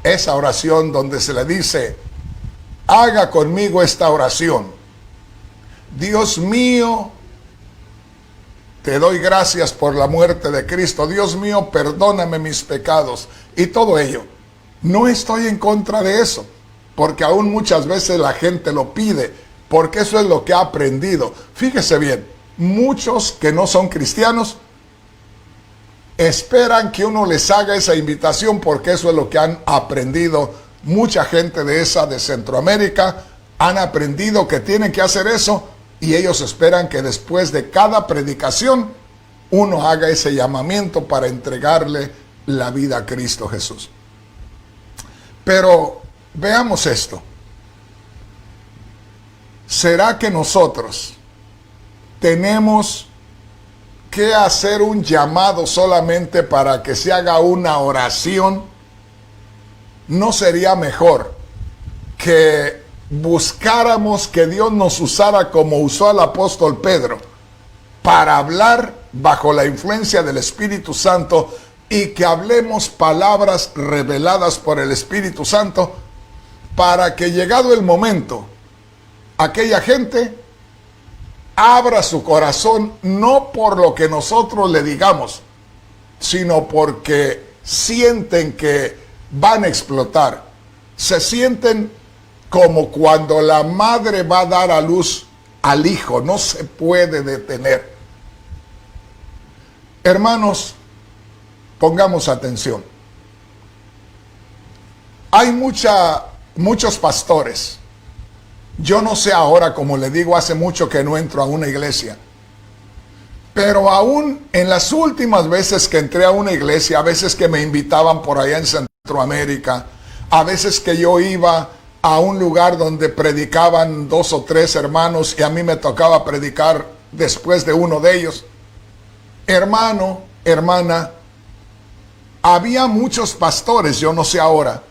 S1: Esa oración donde se le dice, haga conmigo esta oración. Dios mío, te doy gracias por la muerte de Cristo. Dios mío, perdóname mis pecados. Y todo ello. No estoy en contra de eso, porque aún muchas veces la gente lo pide, porque eso es lo que ha aprendido. Fíjese bien, muchos que no son cristianos esperan que uno les haga esa invitación, porque eso es lo que han aprendido. Mucha gente de Centroamérica han aprendido que tienen que hacer eso, y ellos esperan que después de cada predicación uno haga ese llamamiento para entregarle la vida a Cristo Jesús. Pero veamos esto. ¿Será que nosotros tenemos que hacer un llamado solamente para que se haga una oración? ¿No sería mejor que buscáramos que Dios nos usara como usó al apóstol Pedro para hablar bajo la influencia del Espíritu Santo y que hablemos palabras reveladas por el Espíritu Santo para que llegado el momento aquella gente abra su corazón, no por lo que nosotros le digamos, sino porque sienten que van a explotar? Se sienten como cuando la madre va a dar a luz al hijo, no se puede detener. Hermanos, pongamos atención. Hay muchos pastores. Yo no sé ahora, como le digo, hace mucho que no entro a una iglesia. Pero aún en las últimas veces que entré a una iglesia, a veces que me invitaban por allá en Centroamérica, a veces que yo iba a un lugar donde predicaban 2 o 3 hermanos y a mí me tocaba predicar después de uno de ellos. Hermano, hermana, había muchos pastores, yo no sé ahora,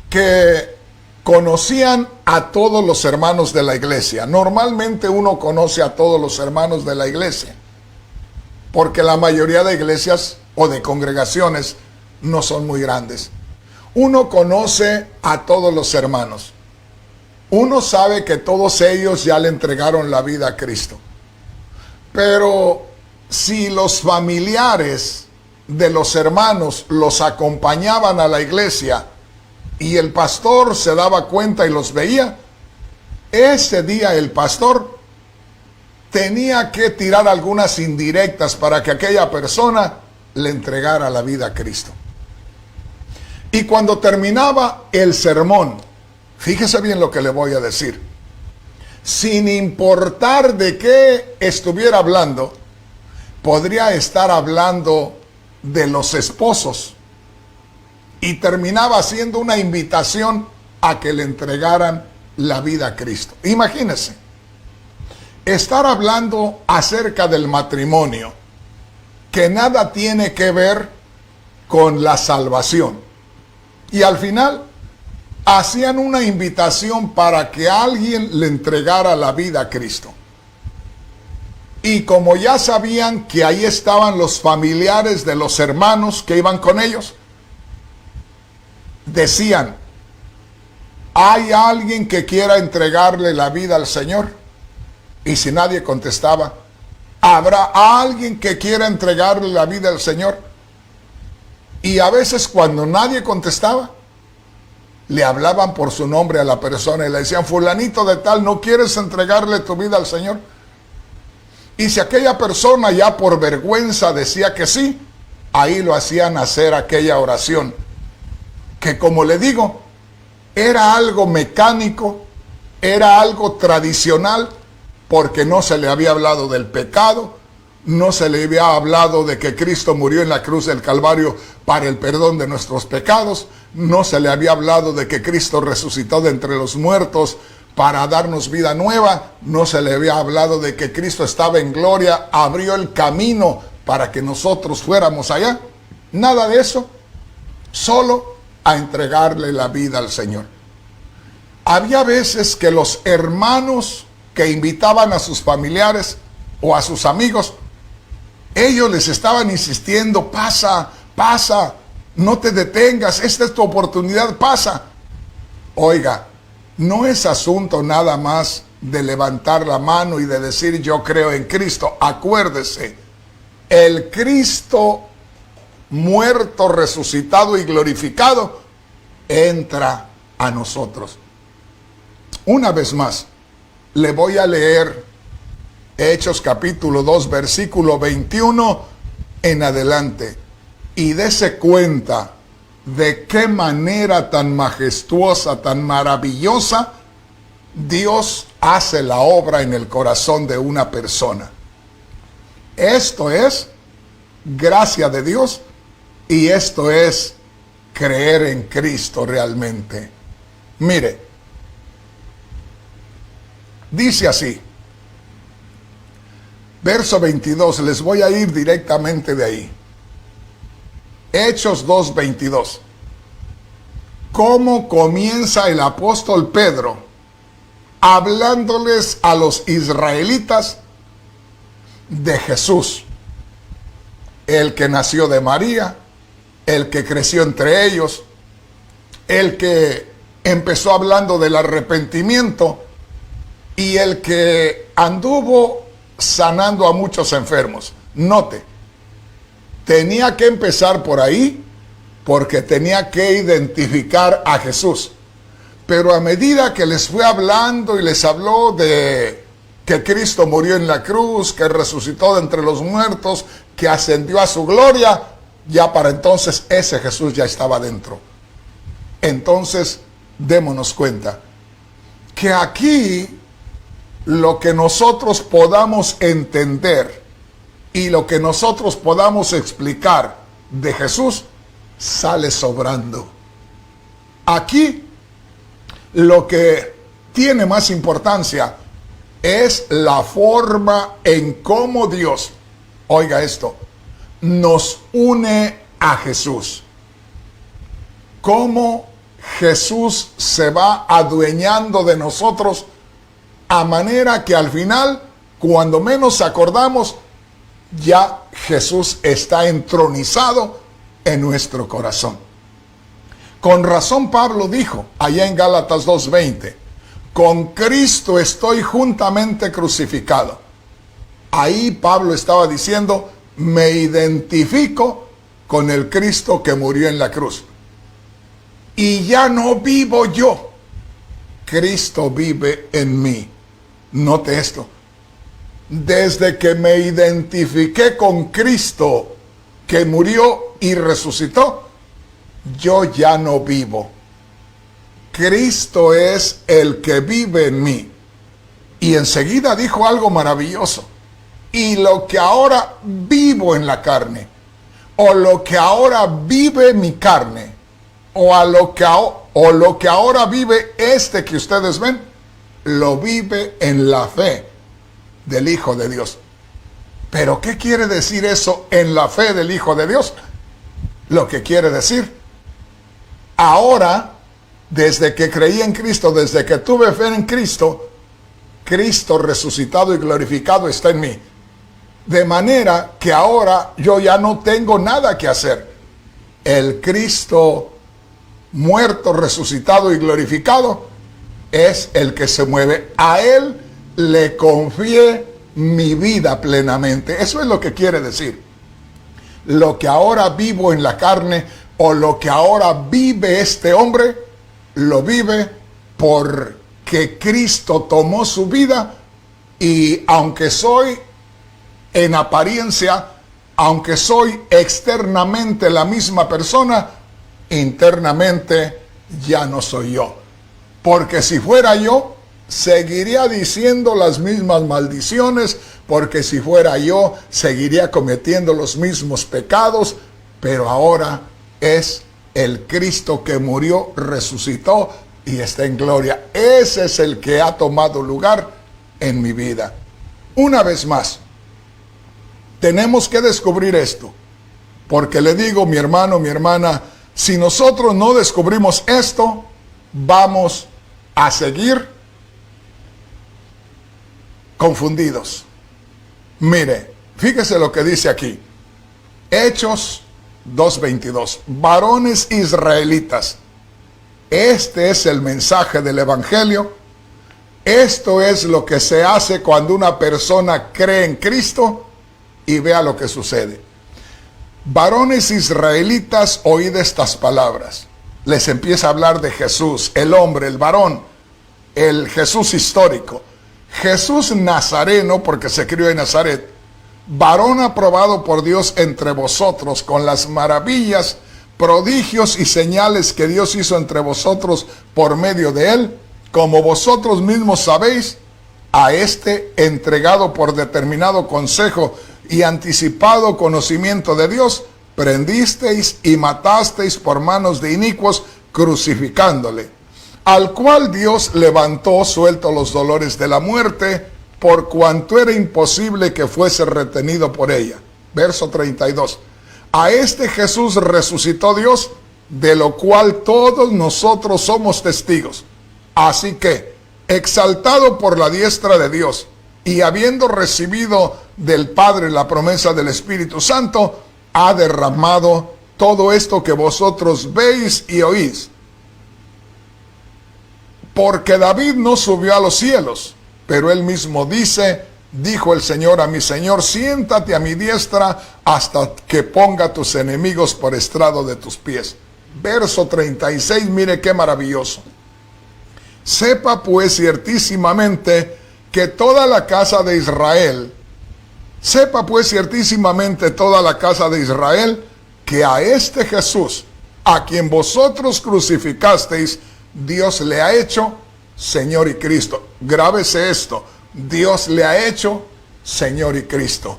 S1: que conocían a todos los hermanos de la iglesia. Normalmente uno conoce a todos los hermanos de la iglesia, porque la mayoría de iglesias o de congregaciones no son muy grandes. Uno conoce a todos los hermanos. Uno sabe que todos ellos ya le entregaron la vida a Cristo. Pero si los familiares de los hermanos los acompañaban a la iglesia y el pastor se daba cuenta y los veía, ese día el pastor tenía que tirar algunas indirectas para que aquella persona le entregara la vida a Cristo. Y cuando terminaba el sermón, fíjese bien lo que le voy a decir, sin importar de qué estuviera hablando, podría estar hablando de los esposos y terminaba haciendo una invitación a que le entregaran la vida a Cristo. Imagínense, estar hablando acerca del matrimonio, que nada tiene que ver con la salvación. Y al final hacían una invitación para que alguien le entregara la vida a Cristo. Y como ya sabían que ahí estaban los familiares de los hermanos que iban con ellos, decían, ¿hay alguien que quiera entregarle la vida al Señor? Y si nadie contestaba, ¿habrá alguien que quiera entregarle la vida al Señor? Y a veces cuando nadie contestaba, le hablaban por su nombre a la persona y le decían, fulanito de tal, ¿no quieres entregarle tu vida al Señor? Y si aquella persona ya por vergüenza decía que sí, ahí lo hacían hacer aquella oración, que como le digo, era algo mecánico, era algo tradicional, porque no se le había hablado del pecado, no se le había hablado de que Cristo murió en la cruz del Calvario para el perdón de nuestros pecados, no se le había hablado de que Cristo resucitó de entre los muertos para darnos vida nueva, no se le había hablado de que Cristo estaba en gloria, abrió el camino para que nosotros fuéramos allá. Nada de eso, solo a entregarle la vida al Señor. Había veces que los hermanos que invitaban a sus familiares o a sus amigos, ellos les estaban insistiendo, pasa, pasa, no te detengas, esta es tu oportunidad, pasa. Oiga, no es asunto nada más de levantar la mano y de decir yo creo en Cristo. Acuérdese, el Cristo muerto, resucitado y glorificado entra a nosotros. Una vez más, le voy a leer Hechos capítulo 2, versículo 21 en adelante. Y dése cuenta de qué manera tan majestuosa, tan maravillosa, Dios hace la obra en el corazón de una persona. Esto es gracia de Dios y esto es creer en Cristo realmente. Mire, dice así, verso 22, les voy a ir directamente de ahí. Hechos 2:22. ¿Cómo comienza el apóstol Pedro hablándoles a los israelitas de Jesús, el que nació de María, el que creció entre ellos, el que empezó hablando del arrepentimiento y el que anduvo sanando a muchos enfermos? Note, tenía que empezar por ahí porque tenía que identificar a Jesús. Pero a medida que les fue hablando y les habló de que Cristo murió en la cruz, que resucitó de entre los muertos, que ascendió a su gloria, ya para entonces ese Jesús ya estaba dentro. Entonces, démonos cuenta que aquí lo que nosotros podamos entender y lo que nosotros podamos explicar de Jesús sale sobrando. Aquí lo que tiene más importancia es la forma en cómo Dios, oiga esto, nos une a Jesús. Cómo Jesús se va adueñando de nosotros a manera que al final, cuando menos acordamos, ya Jesús está entronizado en nuestro corazón. Con razón Pablo dijo allá en Gálatas 2:20, con Cristo estoy juntamente crucificado. Ahí Pablo estaba diciendo, me identifico con el Cristo que murió en la cruz. Y ya no vivo yo, Cristo vive en mí. Note esto. Desde que me identifiqué con Cristo, que murió y resucitó, yo ya no vivo. Cristo es el que vive en mí. Y enseguida dijo algo maravilloso. Y lo que ahora vivo en la carne, o lo que ahora vive mi carne, o lo que ahora vive este que ustedes ven, lo vive en la fe del Hijo de Dios. ¿Pero qué quiere decir eso, en la fe del Hijo de Dios? Lo que quiere decir, ahora, desde que creí en Cristo, desde que tuve fe en Cristo, Cristo resucitado y glorificado está en mí. De manera que ahora yo ya no tengo nada que hacer. El Cristo muerto, resucitado y glorificado es el que se mueve. A Él le confié mi vida plenamente. Eso es lo que quiere decir. Lo que ahora vivo en la carne, o lo que ahora vive este hombre, lo vive porque Cristo tomó su vida, y aunque soy en apariencia, aunque soy externamente la misma persona, internamente ya no soy yo. Porque si fuera yo, seguiría diciendo las mismas maldiciones, porque si fuera yo, seguiría cometiendo los mismos pecados, pero ahora es el Cristo que murió, resucitó y está en gloria. Ese es el que ha tomado lugar en mi vida. Una vez más, tenemos que descubrir esto, porque le digo, mi hermano, mi hermana, si nosotros no descubrimos esto, vamos a seguir confundidos. Mire, fíjese lo que dice aquí. Hechos 2:22. Varones israelitas, este es el mensaje del Evangelio. Esto es lo que se hace cuando una persona cree en Cristo, y vea lo que sucede. Varones israelitas, oíd estas palabras. Les empieza a hablar de Jesús, el hombre, el varón, el Jesús histórico. Jesús Nazareno, porque se crió en Nazaret, varón aprobado por Dios entre vosotros, con las maravillas, prodigios y señales que Dios hizo entre vosotros por medio de él, como vosotros mismos sabéis, a este entregado por determinado consejo y anticipado conocimiento de Dios, prendisteis y matasteis por manos de inicuos, crucificándole, al cual Dios levantó suelto los dolores de la muerte, por cuanto era imposible que fuese retenido por ella. Verso 32. A este Jesús resucitó Dios, de lo cual todos nosotros somos testigos. Así que, exaltado por la diestra de Dios, y habiendo recibido del Padre la promesa del Espíritu Santo, ha derramado todo esto que vosotros veis y oís. Porque David no subió a los cielos, pero él mismo dice, dijo el Señor a mi Señor, siéntate a mi diestra hasta que ponga tus enemigos por estrado de tus pies. Verso 36, mire qué maravilloso. Sepa pues ciertísimamente que toda la casa de Israel, que a este Jesús, a quien vosotros crucificasteis, Dios le ha hecho Señor y Cristo. Grábese esto, Dios le ha hecho Señor y Cristo.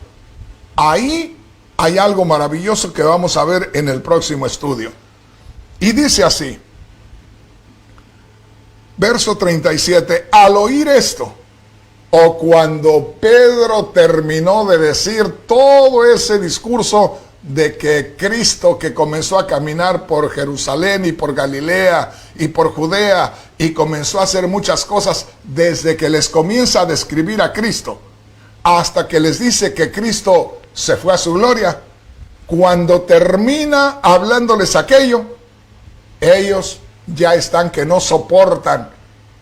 S1: Ahí hay algo maravilloso que vamos a ver en el próximo estudio. Y dice así, verso 37, al oír esto, o cuando Pedro terminó de decir todo ese discurso de que Cristo, que comenzó a caminar por Jerusalén y por Galilea y por Judea y comenzó a hacer muchas cosas desde que les comienza a describir a Cristo hasta que les dice que Cristo se fue a su gloria, cuando termina hablándoles aquello, ellos ya están que no soportan,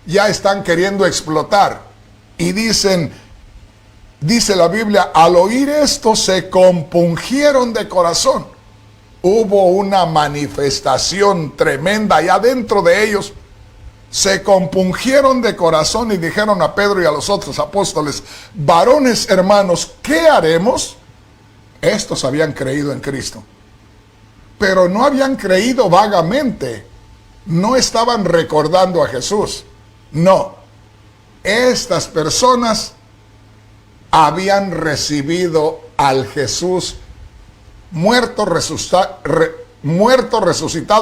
S1: ya están queriendo explotar y dicen, dice la Biblia, al oír esto se compungieron de corazón. Hubo una manifestación tremenda allá dentro de ellos. Se compungieron de corazón y dijeron a Pedro y a los otros apóstoles, varones hermanos, ¿qué haremos? Estos habían creído en Cristo, pero no habían creído vagamente. No estaban recordando a Jesús. No, estas personas habían recibido al Jesús muerto, resucitado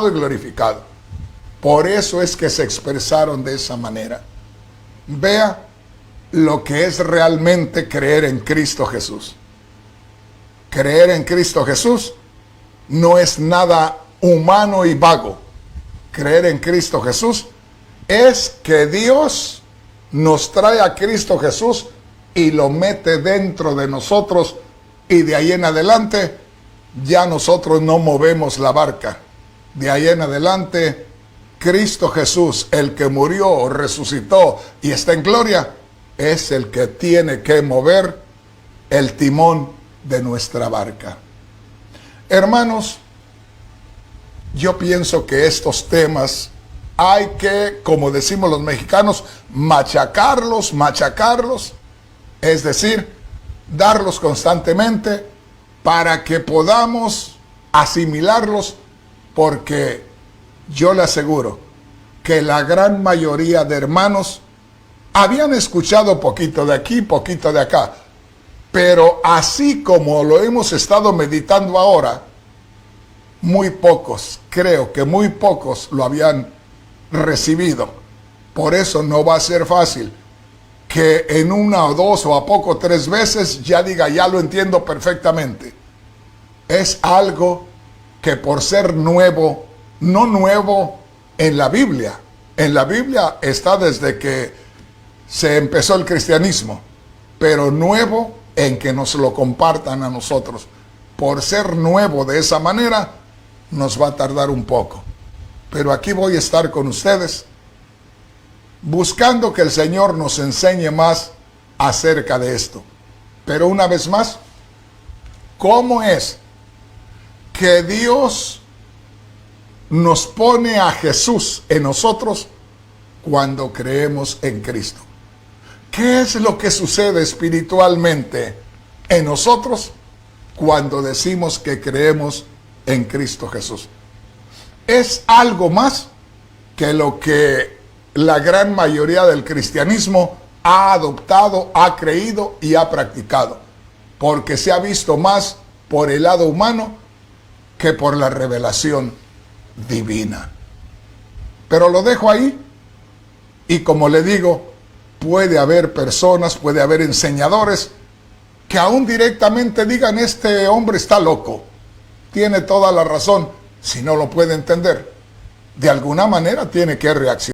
S1: y glorificado. Por eso es que se expresaron de esa manera. Vea lo que es realmente creer en Cristo Jesús. Creer en Cristo Jesús no es nada humano y vago. Creer en Cristo Jesús es que Dios nos trae a Cristo Jesús y lo mete dentro de nosotros, y de ahí en adelante ya nosotros no movemos la barca. De ahí en adelante Cristo Jesús, el que murió, resucitó y está en gloria, es el que tiene que mover el timón de nuestra barca. Hermanos, yo pienso que estos temas hay que, como decimos los mexicanos, machacarlos, es decir, darlos constantemente para que podamos asimilarlos, porque yo le aseguro que la gran mayoría de hermanos habían escuchado poquito de aquí, poquito de acá, pero así como lo hemos estado meditando ahora, muy pocos, creo que muy pocos lo habían recibido. Por eso no va a ser fácil que en una o dos o a poco 3 veces ya diga, ya lo entiendo perfectamente. Es algo que por ser nuevo, no nuevo en la Biblia. En la Biblia está desde que se empezó el cristianismo, pero nuevo en que nos lo compartan a nosotros. Por ser nuevo de esa manera, nos va a tardar un poco. Pero aquí voy a estar con ustedes, buscando que el Señor nos enseñe más acerca de esto. Pero una vez más, ¿cómo es que Dios nos pone a Jesús en nosotros cuando creemos en Cristo? ¿Qué es lo que sucede espiritualmente en nosotros cuando decimos que creemos en Cristo Jesús? Es algo más que lo que la gran mayoría del cristianismo ha adoptado, ha creído y ha practicado, porque se ha visto más por el lado humano que por la revelación divina. Pero lo dejo ahí, y como le digo, puede haber personas, puede haber enseñadores que aún directamente digan, este hombre está loco, tiene toda la razón. Si no lo puede entender, de alguna manera tiene que reaccionar.